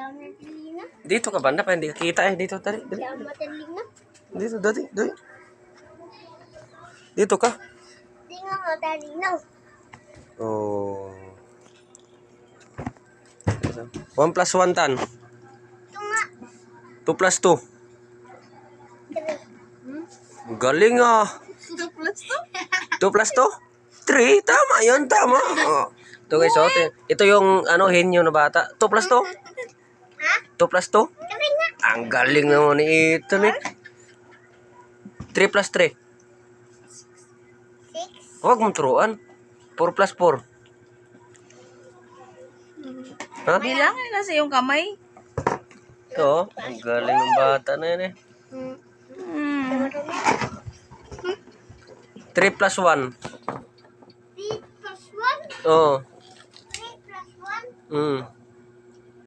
Dami na. Dito ka banda pa, hindi kita eh. Dito, dali. Dami na. Dito, dali. Dito ka. Di nga matalinaw. Oh. 1 plus 1 tan. Ito nga. 2 plus 2. Galing ah. 2 plus 2? 2 plus 2? 3. Tama yun, tama. Oh. Ito guys, oh, ito yung henyo na bata. 2 plus 2? Ha? 2 plus 2? Kami nga. Ang galing naman ni Ethan eh. 3 plus 3. 6. Huwag mong turuan. 4 plus 4. Ha? Bilangin na sa iyong kamay. Ito, ang galing ng bata na yan eh. 3 plus 1. 3 plus 1? Oo. 3 plus 1? Mm.